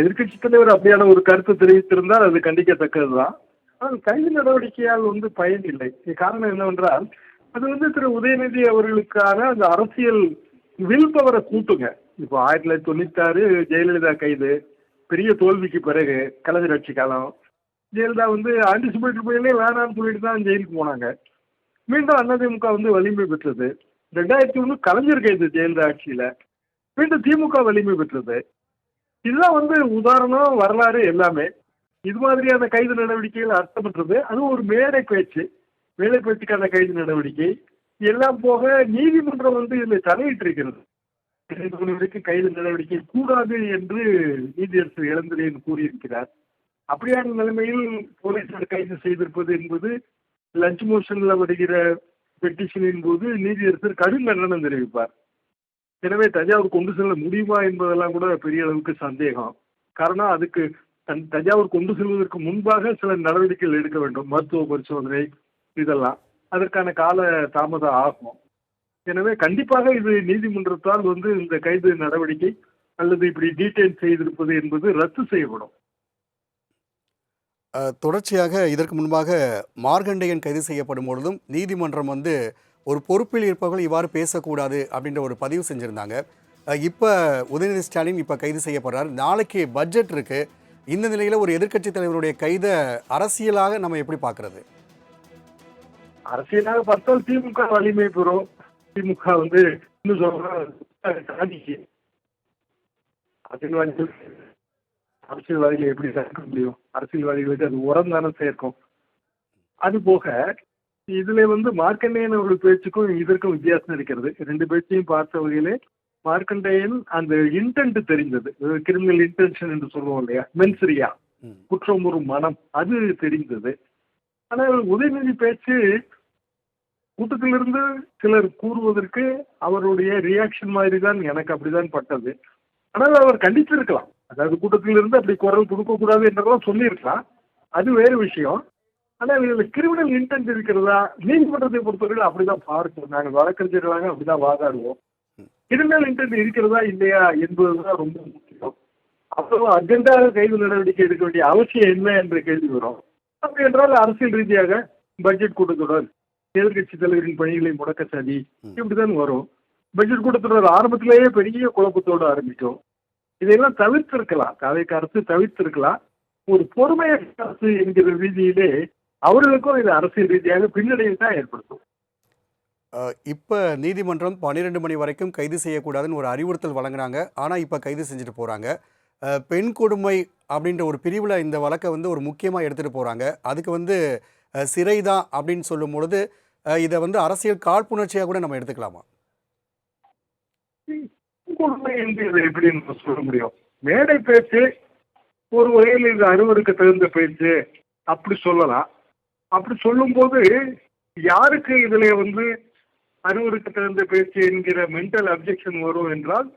எதிர்க்கட்சி தலைவர் அப்படியான ஒரு கருத்து தெரிவித்திருந்தால் அது கண்டிக்கத்தக்கதுதான். ஆனால் கைது நடவடிக்கையால் பயன் இல்லை. காரணம் என்னவென்றால், அது திரு உதயநிதி அவர்களுக்கான அந்த அரசியல் வில் பவரை கூட்டுங்க. இப்போ 1996 ஜெயலலிதா கைது, பெரிய தோல்விக்கு பிறகு கலைஞர் ஆட்சி காலம். ஜெயலலிதா ஆன்டிசிபேட்டரி புயலே வேணாம்னு சொல்லிட்டு தான் ஜெயிலுக்கு போனாங்க. மீண்டும் அதிமுக வலிமை பெற்றது. 2001 கலைஞர் கைது ஜெயலலிதா ஆட்சியில. மீண்டும் திமுக வலிமை பெற்றது. இதுதான் உதாரணம், வரலாறு எல்லாமே. இது மாதிரியான கைது நடவடிக்கைகள் அர்த்தமற்றது. அது ஒரு மேடை பேச்சு, வேலை பேச்சுக்கான கைது நடவடிக்கை. எல்லாம் போக நீதிமன்றம் இதில் தலையிட்டு இருக்கிறது. வரைக்கும் கைது நடவடிக்கை கூடாது என்று நீதியரசர் இளந்திரையன் கூறியிருக்கிறார். அப்படியான நிலைமையில் போலீசார் கைது செய்திருப்பது என்பது லஞ்ச் மோஷன்ல வருகிற பெட்டிஷனின் போது நீதியரசர் கடும் கண்டனம் தெரிவிப்பார். எனவே தஞ்சாவூர் கொண்டு செல்ல முடியுமா என்பதெல்லாம் கூட பெரிய அளவுக்கு சந்தேகம். காரணம், அதுக்கு தஞ்சாவூர் கொண்டு செல்வதற்கு முன்பாக சில நடவடிக்கைகள் எடுக்க வேண்டும். மருத்துவ பரிசோதனை இதெல்லாம் அதற்கான கால தாமதம் ஆகும். எனவே கண்டிப்பாக இது நீதிமன்றத்தால் இந்த கைது நடவடிக்கை அல்லது இப்படி டீடைன் செய்திருப்பது என்பது ரத்து செய்யப்படும். தொடர்ச்சியாக இதற்கு முன்பாக மார்கண்டேயன் கைது செய்யப்படும் பொழுதும் நீதிமன்றம் ஒரு பொறுப்பில் இருப்பவர்கள் இவ்வாறு பேசக்கூடாது அப்படின்ற ஒரு பதிவு செஞ்சுருந்தாங்க. இப்போ உதயநிதி ஸ்டாலின் இப்போ கைது செய்யப்படுறார். நாளைக்கு பட்ஜெட் இருக்கு. இந்த நிலையில் ஒரு எதிர்க்கட்சி தலைவருடைய கைதை அரசியலாக நம்ம எப்படி பார்க்கறது? அரசியலாக பார்த்தால் திமுக வலிமை பெறும். திமுக இன்னும் சொல்ற அரசியல்வாதிகளை எப்படி சேர்க்க முடியும்? அரசியல்வாதிகளுக்கு அது உரம் தானே சேர்க்கும். அது போக இதுல மார்க்கண்டேயன் அவர்கள் பேச்சுக்கும் இதற்கும் வித்தியாசம் இருக்கிறது. ரெண்டு பேச்சையும் பார்த்த வகையிலே மார்க்கண்டேயன் அந்த இன்டென்ட் தெரிந்தது. கிரிமினல் இன்டென்ஷன் என்று சொல்லுவோம் இல்லையா, மென்சரியா, குற்றம் ஒரு மனம், அது தெரிந்தது. ஆனால் உதயநிதி பேச்சு கூட்டத்திலிருந்து சிலர் கூறுவதற்கு அவருடைய ரியாக்ஷன் மாதிரி தான் எனக்கு அப்படிதான் பட்டது. ஆனால் அவர் கண்டித்திருக்கலாம். அதாவது கூட்டத்திலிருந்து அப்படி குரல் கொடுக்கக்கூடாது என்றெல்லாம் சொல்லியிருக்கலாம். அது வேறு விஷயம். ஆனால் இதுல கிரிமினல் இன்டென்ட் இருக்கிறதா? நீதிமன்றத்தை பொறுத்தவரையில் அப்படிதான் பார்ப்போம். நாங்கள் வழக்கறிஞர்களாக அப்படிதான் வாதாடுவோம். கிரிமினல் இன்டென்ட் இருக்கிறதா இல்லையா என்பதுதான் ரொம்ப முக்கியம். அப்புறம் அர்ஜென்டாக கைது நடவடிக்கை எடுக்க வேண்டிய அவசியம் என்ன என்ற கேள்வி வரும். அப்படி என்றால் அரசியல் ரீதியாக பட்ஜெட் கூட்டத்தொடர், எதிர்கட்சி தலைவரின் பணிகளை முடக்க சதி, இப்படிதான் வரும். பட்ஜெட் கூட்டத்தொடர் ஆரம்பத்திலேயே பெரிய குழப்பத்தோடு ஆரம்பிக்கும். இதையெல்லாம் தவிர்த்திருக்கலாம், தாவேக்கா அரசு தவிர்த்திருக்கலாம். ஒரு பொறுமையான அரசு என்கிற ரீதியிலே அவர்களுக்கும் இது அரசியல் ரீதியாக பின்னடைவை தான் ஏற்படுத்தும். இப்போ நீதிமன்றம் 12 மணி வரைக்கும் கைது செய்யக்கூடாதுன்னு ஒரு அறிவுறுத்தல் வழங்குறாங்க. ஆனால் இப்போ கைது செஞ்சுட்டு போகிறாங்க. பெண் கொடுமை அப்படின்ற ஒரு பிரிவில் இந்த வழக்கை ஒரு முக்கியமாக எடுத்துகிட்டு போகிறாங்க. அதுக்கு சிறை தான் அப்படின்னு சொல்லும் பொழுது இதை அரசியல் காழ்ப்புணர்ச்சியாக கூட நம்ம எடுத்துக்கலாமா? கொடுமை என்று எப்படி சொல்ல முடியும்? மேடை பேச்சு ஒரு வகையில் இது அறுவருக்கு தகுந்த பேச்சு அப்படி சொல்லலாம். அப்படி சொல்லும் போது யாருக்கு இதுல அறுவருக்கு தகுந்த பேச்சு என்கிற மென்டல் அப்ஜெக்ஷன் வரும் என்றால்,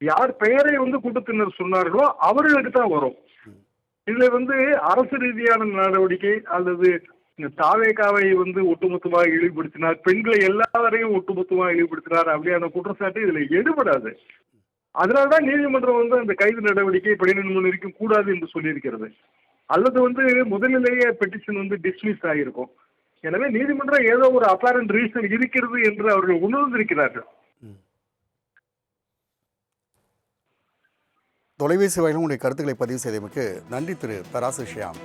யார் பெயரை கூட்டத்தினர் சொன்னார்களோ அவர்களுக்கு தான் வரும். இதுல அரசு ரீதியான நடவடிக்கை அல்லது தாவேக்காவை ஒட்டுமொத்தமாக இழிவுபடுத்தினார், பெண்களை எல்லாரையும் ஒட்டுமொத்தமாக இழிவுபடுத்தினார் அப்படியான குற்றச்சாட்டு இதுல எடுபடாது. அதனால்தான் நீதிமன்றம் அந்த கைது நடவடிக்கை 12 மணி வரைக்கும் கூடாது என்று சொல்லியிருக்கிறது. அல்லது முதலிலேயே பெட்டிஷன் டிஸ்மிஸ் ஆகியிருக்கும். எனவே நீதிமன்றம் ஏதோ ஒரு அப்பாரண்ட் ரீசன் இருக்கிறது என்று அவர்கள் உணர்ந்திருக்கிறார்கள். தொலைபேசி வாயிலும் உங்களுடைய கருத்துக்களை பதிவு செய்தமைக்கு நன்றி திரு தராசு ஷியாம்.